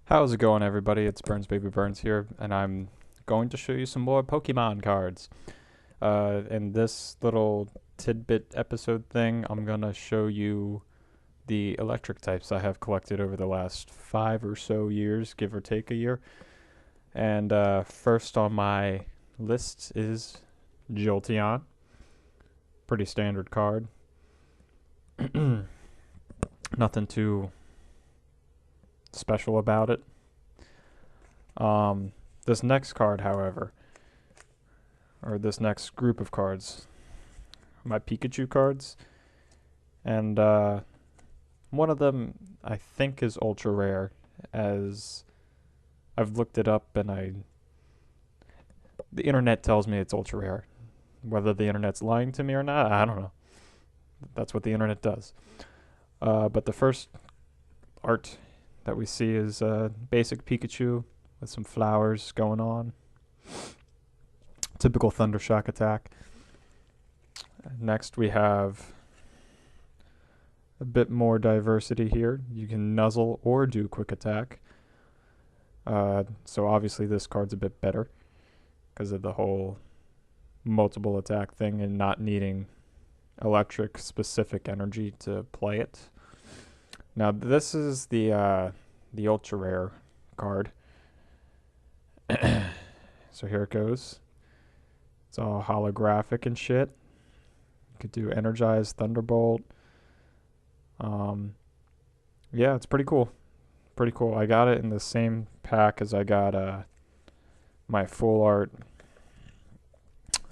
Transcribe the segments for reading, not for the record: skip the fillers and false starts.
How's it going, everybody? It's Burns Baby Burns here, and I'm going to show you some more Pokemon cards. In this little tidbit episode thing, I'm going to show you the electric types I have collected over the last 5 or so years, give or take a year. And first on my list is Jolteon. Pretty standard card. Nothing too special about it. This next card, however, or this next group of cards, my Pikachu cards, and one of them I think is ultra rare, as I've looked it up and the internet tells me it's ultra rare. Whether the internet's lying to me or not, I don't know. That's what the internet does. But the first art that we see is basic Pikachu with some flowers going on. Typical Thundershock attack. Next we have a bit more diversity here. You can nuzzle or do quick attack. So obviously this card's a bit better because of the whole multiple attack thing and not needing electric specific energy to play it. Now this is the ultra rare card. So here it goes. It's all holographic and shit. You could do Energize, Thunderbolt. Yeah, it's pretty cool. Pretty cool. I got it in the same pack as I got my full art.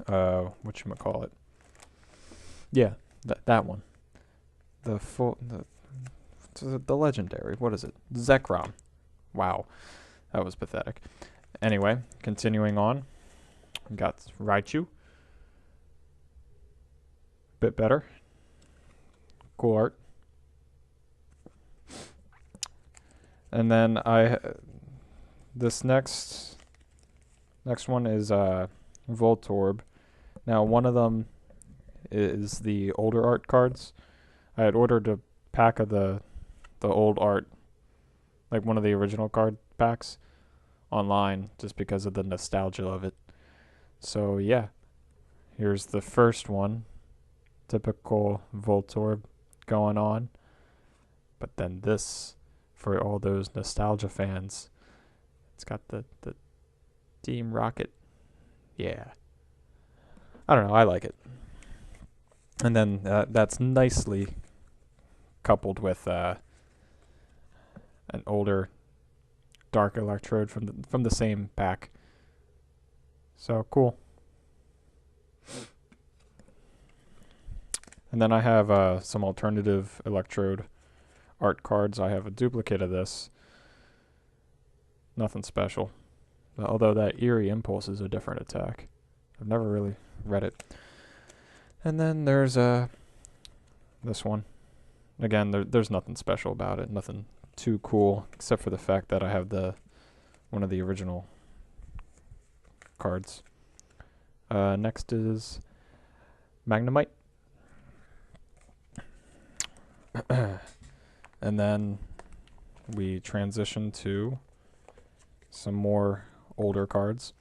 Whatchamacallit? Yeah, that one. The legendary. What is it? Zekrom. Wow, that was pathetic. Anyway, continuing on. Got Raichu. Bit better. Cool art. And then this next one is Voltorb. Now one of them is the older art cards. I had ordered a pack of the old art, like one of the original card packs, online just because of the nostalgia of it. So yeah, here's the first one. Typical Voltorb going on. But then this, for all those nostalgia fans, it's got the Team Rocket. Yeah. I don't know, I like it. And then that's nicely coupled with an older Dark Electrode from the same pack. So cool. And then I have some alternative Electrode art cards. I have a duplicate of this. Nothing special. Although that Eerie Impulse is a different attack. I've never really read it. And then there's this one. Again, there's nothing special about it. Nothing too cool, except for the fact that I have one of the original cards. Next is Magnemite. And then we transition to some more older cards.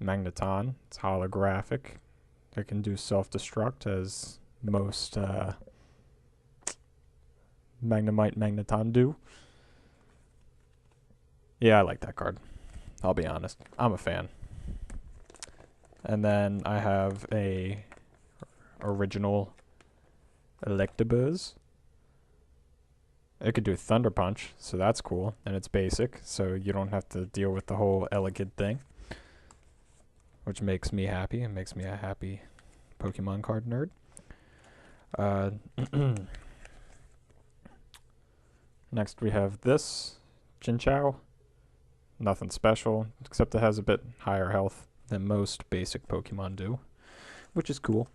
Magneton. It's holographic. It can do self-destruct, as most Magnemite Magneton do. Yeah, I like that card. I'll be honest. I'm a fan. And then I have a original Electabuzz. It could do Thunder Punch, so that's cool. And it's basic, so you don't have to deal with the whole elegant thing. Which makes me happy. It makes me a happy Pokemon card nerd. Next we have this Chinchou. Nothing special, except it has a bit higher health than most basic Pokemon do, which is cool.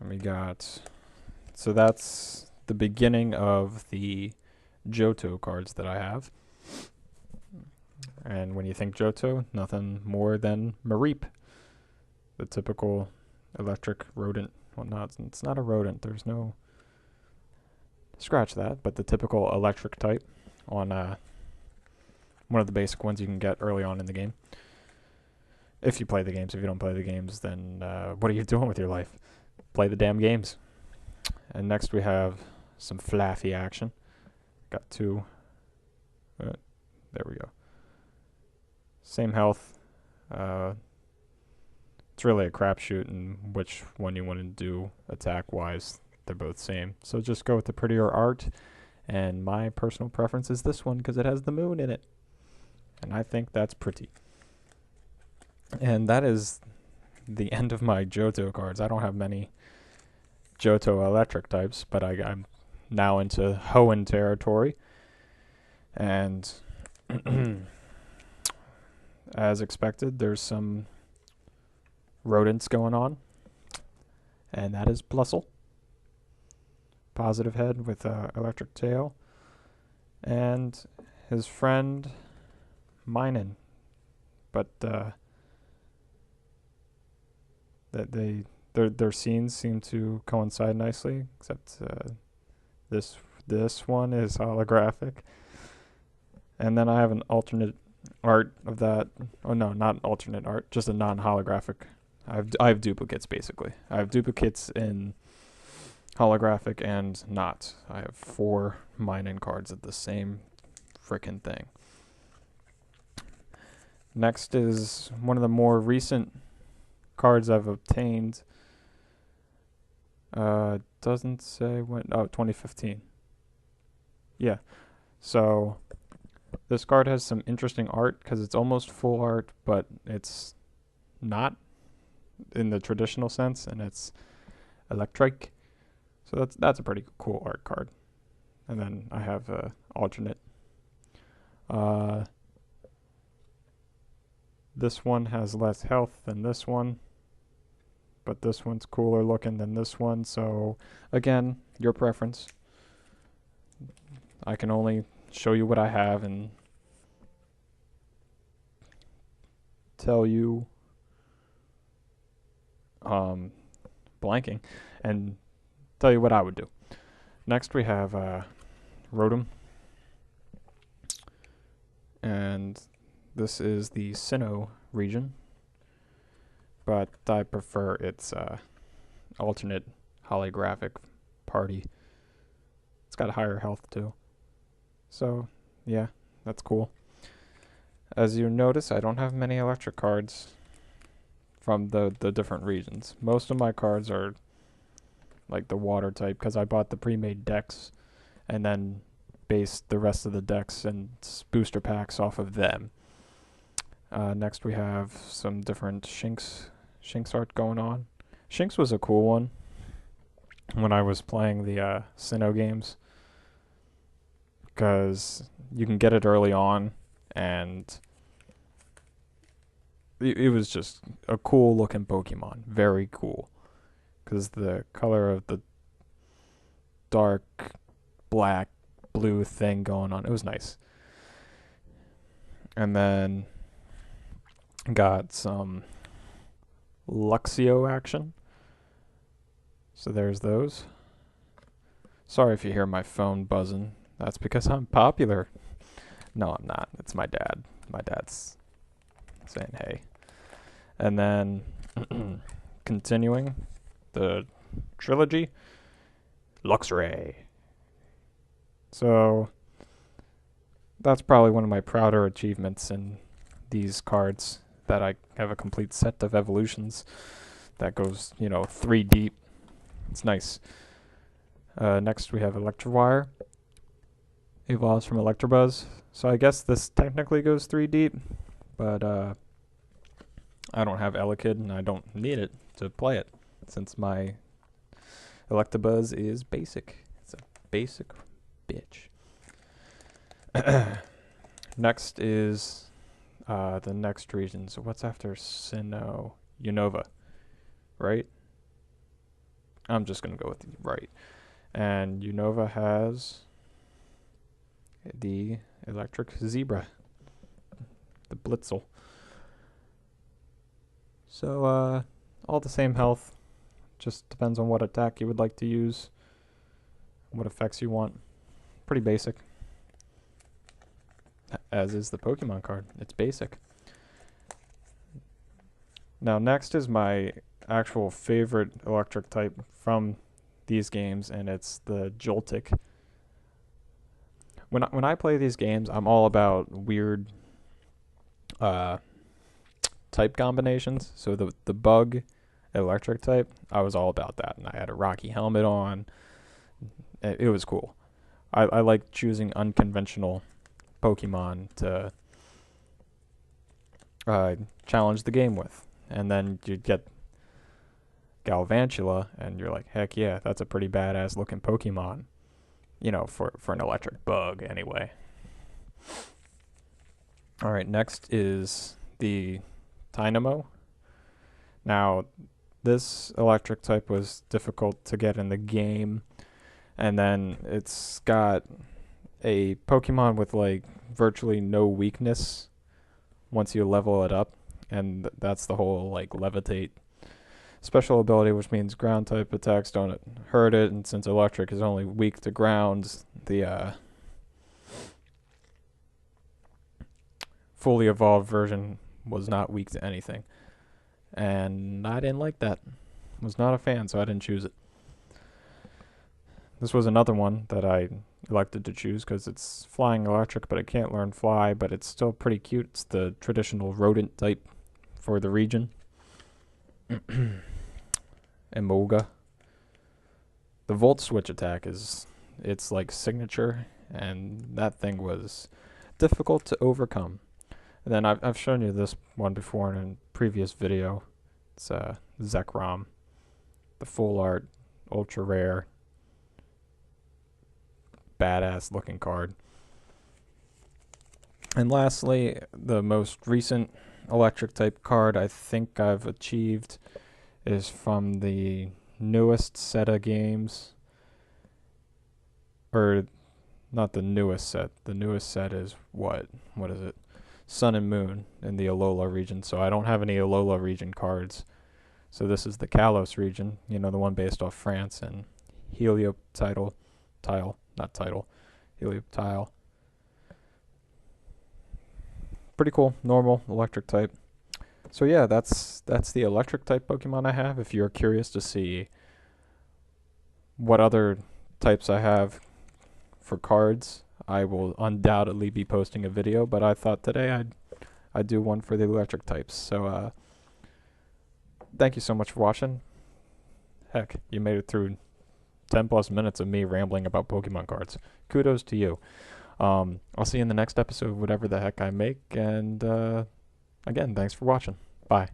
And we got... So that's the beginning of the Johto cards that I have. And when you think Johto, nothing more than Mareep, the typical electric rodent. Well, no, it's not a rodent. There's no scratch that, but the typical electric type on one of the basic ones you can get early on in the game. If you play the games. If you don't play the games, then what are you doing with your life? Play the damn games. And next we have some Flaffy action. Got two. There we go. Same health. It's really a crapshoot in which one you want to do attack-wise. They're both same. So just go with the prettier art. And my personal preference is this one because it has the moon in it. And I think that's pretty. And that is the end of my Johto cards. I don't have many Johto electric types, but I'm now into Hoenn territory. And as expected, there's some rodents going on. And that is Blustle. Positive head with electric tail. And his friend Minun. But their scenes seem to coincide nicely, except this one is holographic. And then I have an alternate art of that. Oh no, not an alternate art, just a non-holographic. I have duplicates basically. I have duplicates in holographic and not. I have 4 Minun cards of the same frickin' thing. Next is one of the more recent cards I've obtained. Doesn't say when. Oh, 2015. Yeah. So this card has some interesting art because it's almost full art, but it's not in the traditional sense, and it's electric. So that's a pretty cool art card. And then I have alternate. This one has less health than this one, but this one's cooler looking than this one. So again, your preference. I can only show you what I have and tell you blanking and tell you what I would do. Next we have Rotom, and this is the Sinnoh region, but I prefer its alternate holographic party. It's got higher health too. So yeah, that's cool. As you notice, I don't have many electric cards from the different regions. Most of my cards are like the water type because I bought the pre-made decks and then based the rest of the decks and booster packs off of them. Next we have some different Shinx art going on. Shinx was a cool one when I was playing the Sinnoh games because you can get it early on, and it was just a cool looking Pokemon. Very cool. Because the color of the dark black blue thing going on, it was nice. And then got some Luxio action. So there's those. Sorry if you hear my phone buzzing. That's because I'm popular. No, I'm not. It's my dad. My dad's saying hey. And then continuing the trilogy, Luxray. So that's probably one of my prouder achievements in these cards, that I have a complete set of evolutions that goes, 3 deep. It's nice. Next we have Electivire. Evolves from Electabuzz. So I guess this technically goes 3 deep, but I don't have Elekid and I don't need it to play it since my Electabuzz is basic. It's a basic bitch. Next is the next region. So what's after Sinnoh? Unova, right? I'm just going to go with the right. And Unova has the electric zebra, the Blitzel. So all the same health, just depends on what attack you would like to use. what effects you want. Pretty basic. As is the Pokemon card. It's basic. Now next is my actual favorite electric type from these games, and it's the Joltik. When I play these games, I'm all about weird type combinations. So the bug electric type, I was all about that, and I had a Rocky helmet on. It was cool. I like choosing unconventional Pokemon to challenge the game with, and then you'd get Galvantula, and you're like, heck yeah, that's a pretty badass looking Pokemon. You know, for an electric bug, anyway. Alright, next is the Dynamo. Now, this electric type was difficult to get in the game, and then it's got a Pokemon with, like, virtually no weakness once you level it up, and that's the whole, like, levitate special ability, which means ground type attacks don't hurt it, and since electric is only weak to ground, the fully evolved version was not weak to anything. And I didn't like that. Was not a fan, so I didn't choose it. This was another one that I elected to choose because it's flying electric, but it can't learn fly, but it's still pretty cute. It's the traditional rodent type for the region. Emolga. The Volt Switch attack is its like signature, and that thing was difficult to overcome. And then I've shown you this one before in a previous video. It's Zekrom, the full art, ultra rare, badass looking card. And lastly, the most recent electric type card I think I've achieved is from the newest set of games. Or not the newest set. The newest set is what? What is it? Sun and Moon in the Alola region. So I don't have any Alola region cards. So this is the Kalos region, you know, the one based off France, and Helioptile, Helioptile. Pretty cool, normal electric type. So yeah, that's the electric type Pokemon I have. If you're curious to see what other types I have for cards, I will undoubtedly be posting a video, but I thought today I'd do one for the electric types. So thank you so much for watching. Heck, you made it through 10 plus minutes of me rambling about Pokemon cards. Kudos to you. I'll see you in the next episode, whatever the heck I make, and again, thanks for watching. Bye.